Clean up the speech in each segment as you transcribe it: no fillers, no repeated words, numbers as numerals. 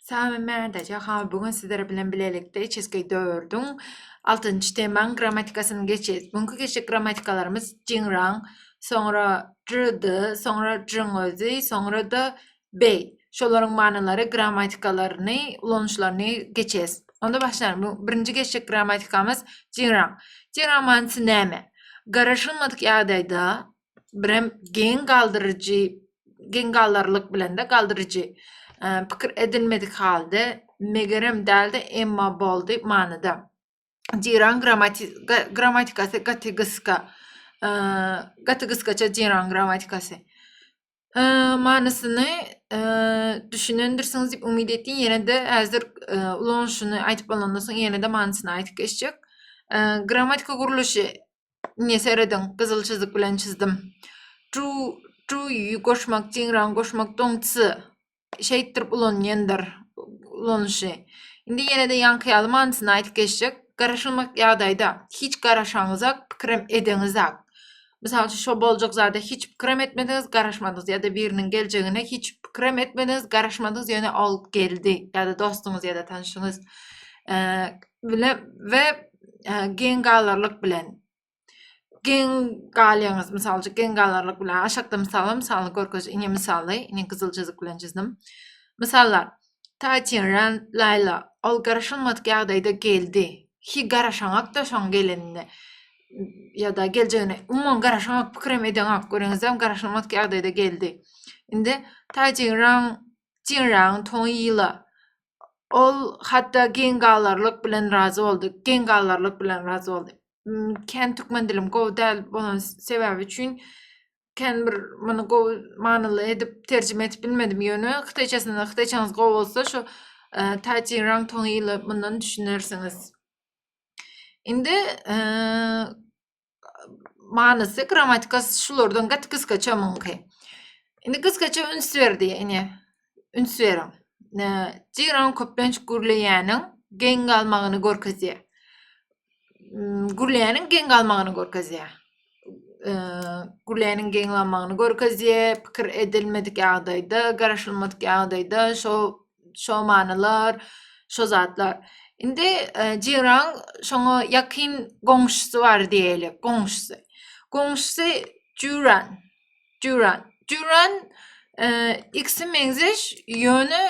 Salam merdaca, bugün sizlere bilen bilelikte çizgi dövürdün. 6. teman gramatikasını geçeceğiz. Bugünkü geçecek gramatikalarımız jingrang, sonra zhidi, sonra zhengözi, sonra da bey. Şoların manaları, gramatikalarını, ulanışlarını geçeceğiz. Onda başlayalım. Birinci geçecek gramatikamız jingrang. Jingrang manası näme? Garaşılmadık ýagdaýda birem gen galdırlyk bilen de galdırıcı pikir edilmedik halde megerem däldi emma boldy manyda. Jiran gramatikasy gaty-gyskaça jiran gramatikasy. Manysyny düşünendirsiňiz diýip umyt etdiň, ýene-de häzir ulanşyny aýtyp bolandan soň ýene-de manysyny aýtyp geçjek. Gramatika guruluşy nesерeden gyzyl çyzyk bilen çizdim. Zhuyu goşmak, jingrang goşmak doňçy şeýitdirip ulanýandyr ulanşy. Indi ýene-de ýankyýaly manysyny aýtyp geçjek. Garaşylmak ýagdaýda hiç garaşaňyzak pikirem edeňizak. Misal şo boljak zada hiç pikirem etmediňiz, garaşmadyňyz ýa-da biriniň geljegine hiç pikirem etmediňiz, garaşmadyňyz, ýöne alyp geldi ýa-da dostuňyz ýa-da tanışyňyz bilen we gen galarlyk bilen gen galyaňyz misalçy gen galarlyk bilen aşakda misaly görkezip ine misaly ine gyzyl çyzyk bilen çizdim. Misallar: Taçinran Layla ol garaşylmadyk ýagdaýda geldi. Hi garaşaňak da şoň gelenine ýa-da geljegine umman garaşaňak pikirem edeňak göreňizem garaşylmadyk ýagdaýda geldi. Indi Jinrang toňýyla ol hatda gen galarlyk bilen razy boldy. Gen galarlyk bilen razy boldy. Ken türkmen dilim gowy däl bolan sebäbi üçin ken bir muny gowy manyly edip terjime etip bilmedim ýöne. Hytaýçasyňyz gowy bolsa şo Taçinran toňýyla mundan düşünersiňiz. Indi manysy, gramatikasy şulardan gaty gyskaça mümkin. Indi gyskaça üns berdi ine. Üns beriň. Jingrang köplenç gürleýäniň gen galmagyny görkezýär. Gürleýäniň gen galmagyny görkezýär. Gürleýäniň gen galmagyny görkezýär, pikir edilmedik ýagdaýda, garaşylmadyk ýagdaýda şo manylar, şo zatlar. Indi jinrang şoňa ýakyn goňşusy bar diýelik, goňşusy. Goňşusy Juran ikisi meňzeş ýöne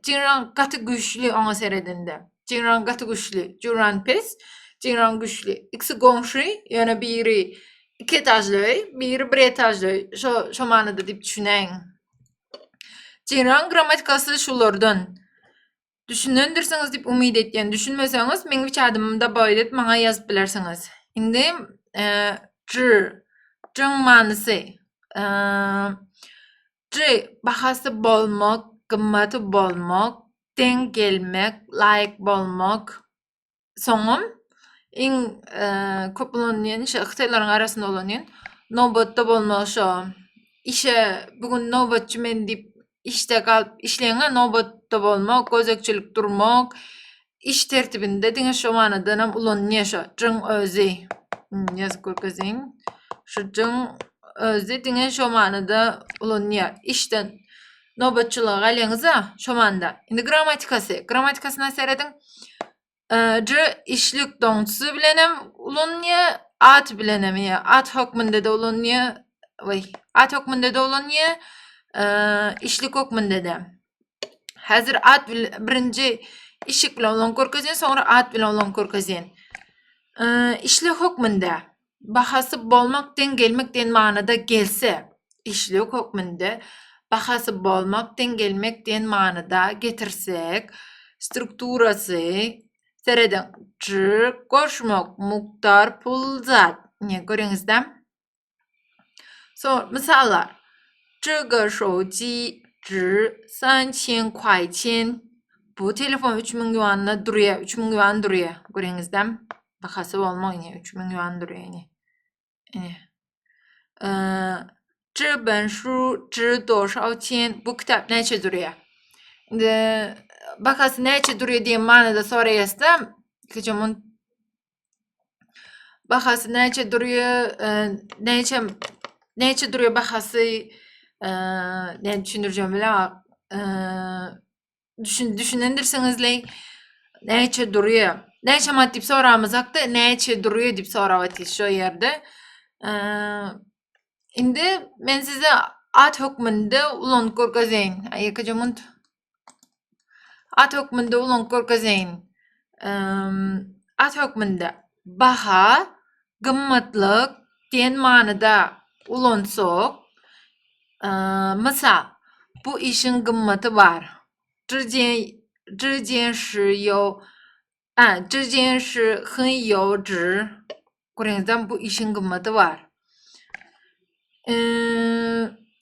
jinrang gaty güýçli oňa seredinde. Jinrang gaty güýçli, Juran pes, jinrang güýçli. İkisi goňşy, ýöne biri 2 etajly, biri 1 etajly. Şo manyda diýip düşüneň. Jinrang gramatikasy şulardan. Düşünendirsiňiz diýip umyt etýän. Düşünmeseňiz meň wiçadymda boýdyp maňa ýazyp bilersiňiz. Indi jing manysy bahasy bolmak, gymmaty bolmak, deň gelmek, laýyk bolmak. Soňam iň köp bolanýan şo hytaýlaryň arasynda bolanýan nobatda bolmak şo. İşe bugün nobatçy men diýip işte galyp işleýäňe nobatda bolmak, gözekçilik durmak, iş tertibinde diňe şo manydan hem ulanýar şo. Jing özi. Ýazyp görkeziň. Şu jing özi diňe şo manyda ulanýar. İşden nobatçylyga alýaňyz-a şo manda. Indi gramatikasyna serediň. İşlik doňçysy bilenem ulanýar, at bilenem ýa at hökmünde de ulanýar. At hökmünde de ulanýar. İşlik hökmünde de. Häzir at birinji işik bilen ulan görkezýän, soňra at bilen ulan görkezýän. İşlik hökmünde bahasy bolmak deň gelmek diýen manyda gelse, işlik hökmünde bahasy bolmak deň gelmek diýen manyda getirsek, strukturasy sereden goşmak, muktar, pul, zat. Ne göreňizde? Misallar: 这个手机值3000块钱. Bu telefon 3000 yuanla durýar, 3000 yuan durýar. Göreňizde? Bahasy bolmak ine 3000 yuan durýar ine. Ce ben şu值多少钱? Bu kitap näçe durýar? Indi bahasy näçe durýar diýen manyda soraýarsam, keçemon bahasy näçe durýar, näçe durýar bahasy, ne düşünürjem bilen düşünendirsiňizle näçe duruyor? Näçe dip soramazak-da näçe duruyor dip sorawaty şo ýerde. Indi men size at hökmünde ulan görgezeýin. Ýekajamynt at hökmünde ulan görgezeýin. At hökmünde baha, gymmatlyk diýen manyda ulansak, mysal bu işin gymmaty bar. 之间是很有值. Görüňizden bu işin gymmaty bar.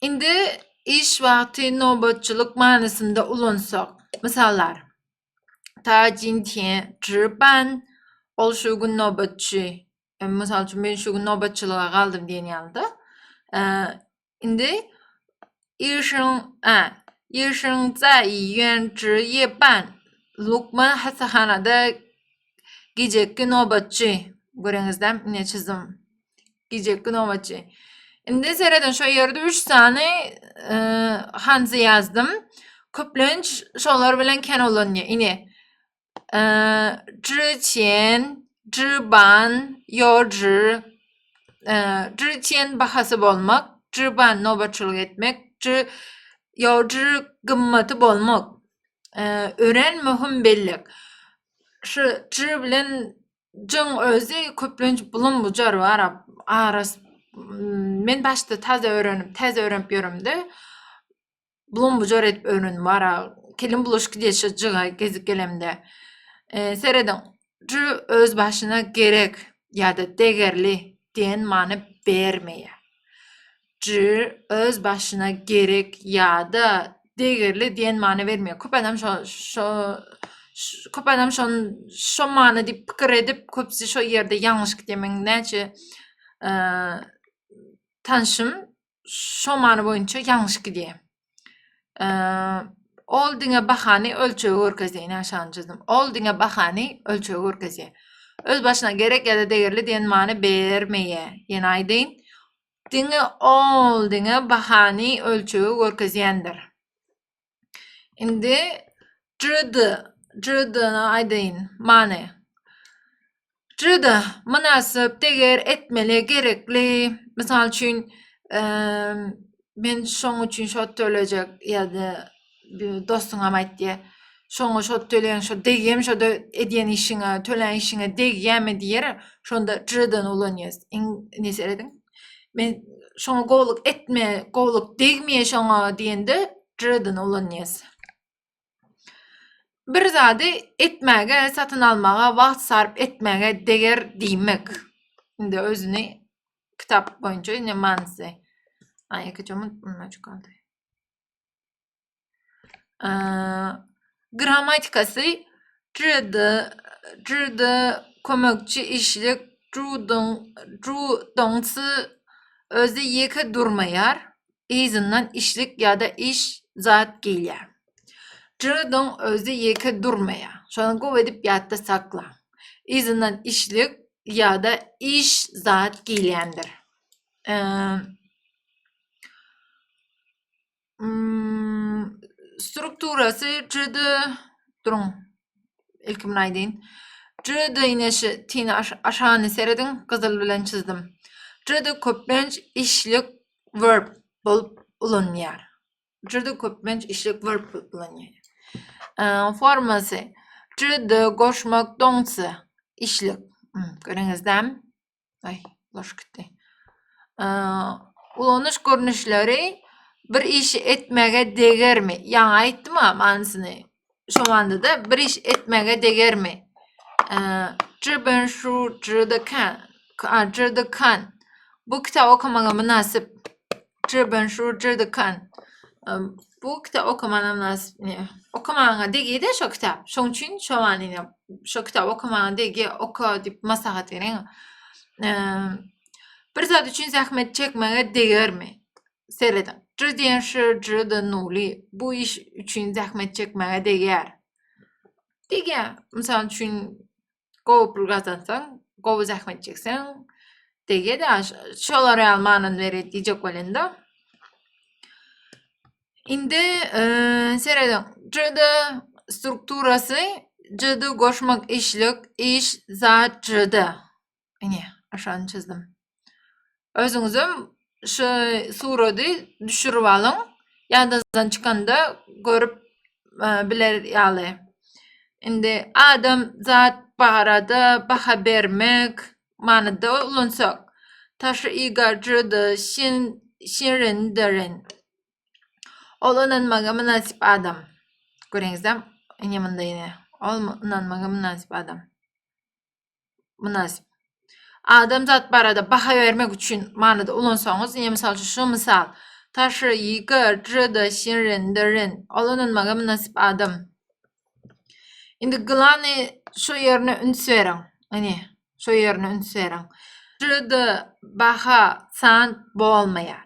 Indi iş wagty nobatçylyk manysynda ulansak. Misallar. 他今天值班 ol şu gün nobatçy. Misal üçin men şu gün nobatçylyga galdym diýen ýalda. Indi 医生在医院值夜班. Lukman hastahanada geceki nobatçy. Görüňizden ine çizim. Geceki nobatçy. Indi sereden şo ýerde 3 tane hanzy ýazdym. Köplenç şolar bilen ken olanýar. Ine 之前值班有值 之前bahasy bolmak, 值班nobatçylyk etmek,有值gymmaty bolmak. Ören möhüm bellik. Şu cır bilen jyň özü köplenç bulun bujar bar. Aras men başda taza örenip ýörümde. Bulun bujar etip öğrendim bar. Kelim bulaşık diýişi jyga gezip gelemde. Sereden cır öz başına gerek ýa-da degerli diýen many bermeýär. Cır öz başına gerek ýa-da degerli diýen many bermeýär. Köp adam şo many diýip pikir edip köpsi şo ýerde ýalňyş gitmeň näçe tanşym şo many boýunça ýalňyş gidýär. Ol diňe bahany ölçegi görkezýän aşanjyzym. Ol diňe bahany ölçegi görkezýär. Öz başına gerek ýa-da degerli diýen many bermeýär. Ýene aýdyn. Diňe ol diňe bahany ölçegi görkezýändir. Indi jydyny aýdyn many. Jydy munasyp, deger, etmeli, gerekli. Misal üçin men şoň üçin şo töljek ýa-da bir dostuňam aýtdy. Şoňa şo töleýän, şo degýem, şo edýän işiňe, tölen işiňe degýämi diýer. Şonda jydyny ulanýas. Neseriň? Men şoňa gowluk etme, gowluk degmeýe şoňa diýende jydyny ulanýas. Bir zady etmäge, satyn almaga, wagt sarp etmäge deger diýmek. Indi özüni kitap boýunça ine mansy. Ýekajamynt bunlaç galdy. Gramatikasy jydy kömekçi işlik döňçi özü ýeke durmaýar. Izinden işlik ýa-da iş zat gelýär. Jydyň özü ýeke durmaýar. Şonu gowy edip ýatda sakla. Izinden işlik ýa-da iş zat gelýändir. Strukturasy jydy durun. Ilkim aýdyn. Jydy ineşi tini aşany serediň gyzyl bilen çizdim. Jydy köplenç işlik verb bolup ulanýar. Jydy köplenç işlik verb bolup ulanýar. Formasy jydy goşmak döňçi işlik. Göreňizden. Ay, boş gitdi. Ulanyş görnüşleri bir işi etmege degermi? Ýa aýtdym manysyny. Şo wanda da bir iş etmege degermi? 这本书值得看. Bu kitap okumaga münasip. 这本书值得看. Bu kitap okumaga münasip. Okumaga degiyde şo kitap. Şoň üçin şo wany şo kitap okumaga degi oka diýip maslahat bereň. Bir zat üçin zahmet çekmege degermi? Sereden. 这件事值得努力. Bu iş üçin zahmet çekmege deger. Deger. Misal üçin gowy pul gazansaň, gowy zahmet çekseň, deger de şolar almanyň beri diýjek bolenda. Indi seredin. Cıdı strukturası cıdı koşmak işlik, iş zat cıdı. Ini aşağıdan çizdim. Özünüzüm şu suradı düşürüp alın. Yadınızdan çıkanda görüp biler yalı. Indi adam zat barada baha vermek manada ulunsak. Taşı igar cıdı şinrendirin. Olunanmaga münasip adam. Görüyorsunuz inamında yine. Olunanmaga münasip adam. Münasip. Adam zat barada baha vermek için manada ulansanız, yine misal şu misal. 他是一个值得信任的人. Olunanmaga münasip adam. Indi gılani şu yerine üns verin. Hani şu yerine üns verin. Cıdı baha san bolmayar.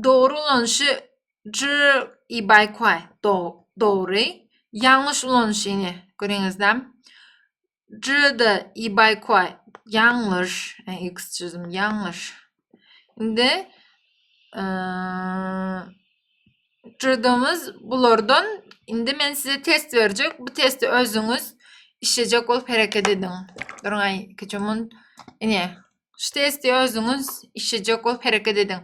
Doğru olanışı cı ibay kuay. Doğru. Yanlış olanışı yine. Görüyorsunuz değil mi? Cıdı ibay kuay. Yanlış. X çizim yanlış. Şimdi cıdığımız bulardan indi men size test verecek. Bu testi özünüz işleyecek olup hareket edin. Durun ay keçimin yine şu testi özünüz işleyecek olup hareket edin.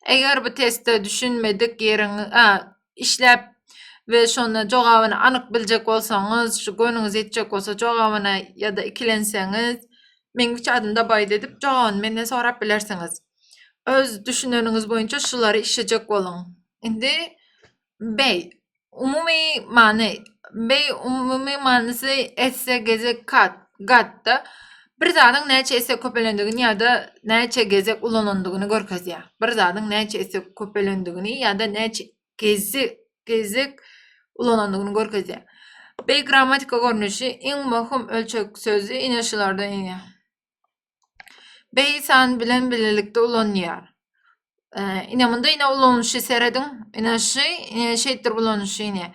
Eğer bu testi düşünmedik yerini işlep ve sonra cevabını anık bilecek olsanız, şu gönlünüz yetecek olsa cevabına ya da ikilenseniz, men 3 adımda bayt edip cevabını menden sorap bilersiniz. Öz düşünönüňiz boýunça şulary işlejek bolun. Indi bey umumy many manysy esse gezek gatda bir zadyň näçe esse köpelendigini ýa-da näçe gezek ulanandygyny görkezýär. Bir zadyň näçe esse köpelendigini ýa-da näçe gezek ulanandygyny görkezýär. Bey grammatika görnüşi iň möhüm ölçek sözü ine şulardan ine. Bey san bilen bilelikde ulanýar. İnamında ine ulanışı seredin. İne şeydir ulanışı ine.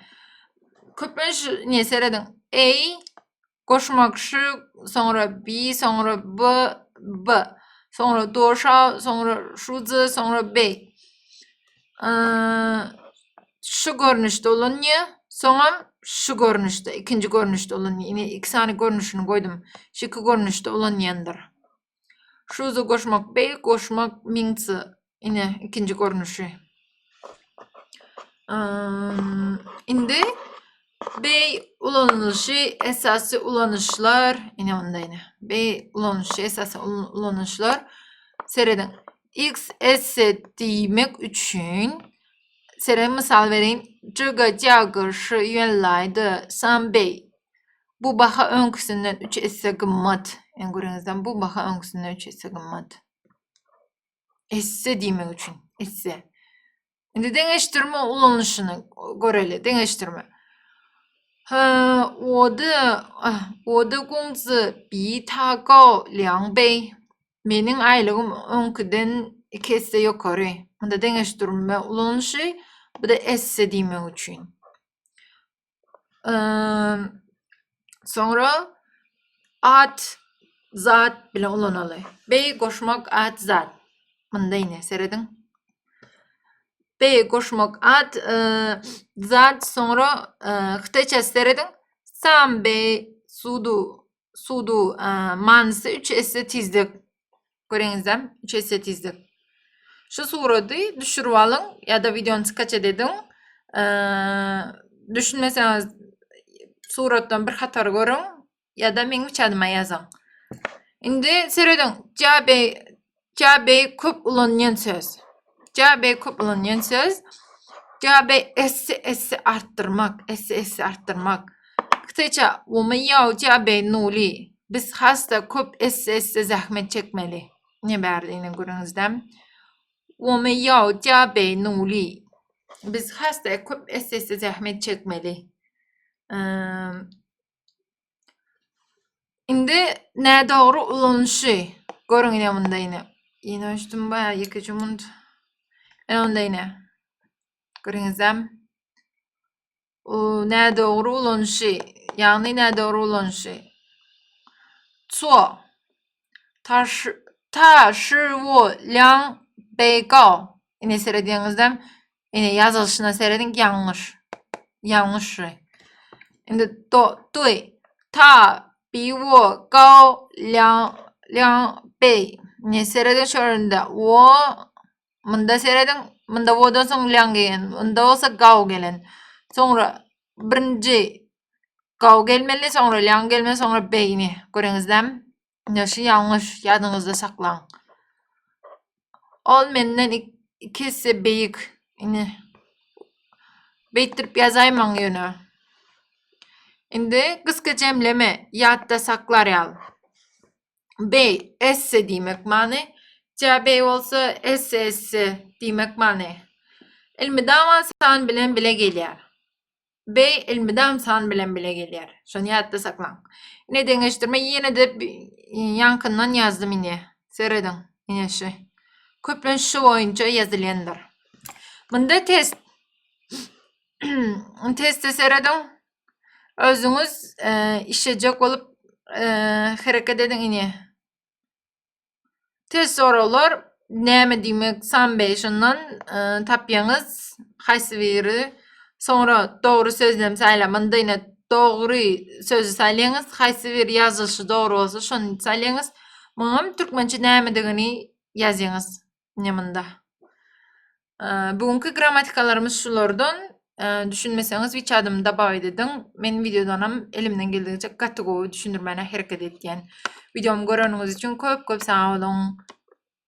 Köpünç ine seredin. Ey koşmakşı sonra bi sonra b sonra doşa sonra şuzu sonra bey. Şu görünüşte ulanýar. Sonra şu görünüşte ikinci görünüşte ulanýar. Ine iki sany görünüşini koydum. Şu iki görünüşte ulanýandyr. Şuzu koşmak bey koşmak miňsi. Yine ikinci görünüşü. Indi bey ulanışı esası ulanışlar yine onda yine. Bey ulanışı esası ulanışlar seredin. X esse demek üçün sere misal vereyim. 这个价格是原来的3倍. Bu baha önküsünden 3 esse gımmat. En görüyorsunuz bu baha önküsünden 3 esse gımmat. Esse demek üçün. Esse. Şimdi deňeşdirme ulanışını göreli. Deňeşdirme. 我的工资比他高2倍. Meniň aýlygym öňküden 2 esse ýokary. Bunda deňeşdirme ulanışı bu da esse demek üçün. Sonra at zat bilen ulanaly. Bey goşmak at zat. Bunda yine seredin. Bey koşmak at zat sonra hıtaça seredin. Sam bey sudu mansı 3 esse tizdik. Görüňizem 3 esse tizdik. Şu surady düşürüp alın ya da videonu kaça dedim. Düşünmeseniz suratdan bir hatar görün ya da meňe çadıma ýazın. Indi seredin ja bey köp ulanýan söz. Ja bey köp ulanýan söz. Ja bey esse arttırmak. Kısaca 我们要加倍努力. Biz hasta köp esse zahmet çekmeli. Ne berdiğini görüňizde. 我们要加倍努力. Biz hasta köp esse zahmet çekmeli. Indi ne doğru ulanışı. Görün yine bunda yine. Yine ölçtüm bayağı yıkıcımın. Onda yine. Görüňizem. Ne doğru ulanışı. Yani ne doğru ulanışı. 错. 他是我2倍高. Yine seyrediğinizden Yine yazılışına seyredin yanlış. Yanlış. Şimdi对他比我高2倍. Ne seyredin şöyle wo mında seyredin mında wo'dan soň liang gelen. Mında olsa gao gelen. Sonra birinci gao gelmeli, sonra liang gelmeli, sonra beyni. Göreňizden näşe yanlış ýadyňyzda saklaň. Ol menden ikisi beýik. Ine beýtirip ýazaýmaň ýöne. Indi kıska cemleme ýatda saklar ýal. Bey esse diýmek many. Ja bey bolsa esse diýmek many. Ilmidam san bilen bile gelýär. Bey ilmidam san bilen bile gelýär. Şonu ýatda saklaň. Ine deňeşdirme ýene de ýankyndan ýazdym ine. Seredin ine şu. Köplen şu boýunça ýazylýandyr. Munda test. Testi seredin. Özüňiz işejek bolup hereket edin ine. Test soralar näme diýmek san beýşinden tapýaňyz haýsy biri sonra dogry sözlem saýlamanda ine dogry sözü saýlaňyz haýsy bir ýazylşy dogry bolsa şonu saýlaňyz. Muňam türkmençe näme degeni ýazýaňyz nemenda. Bugünkü grammatikalarymyz şulardan. Düşünmeseňiz hiç adımda baý edin. Men videodanam elimden geldiğince kategori düşündürmene hereket etdiýän. Videomu göreniňiz üçin köp sağ olun.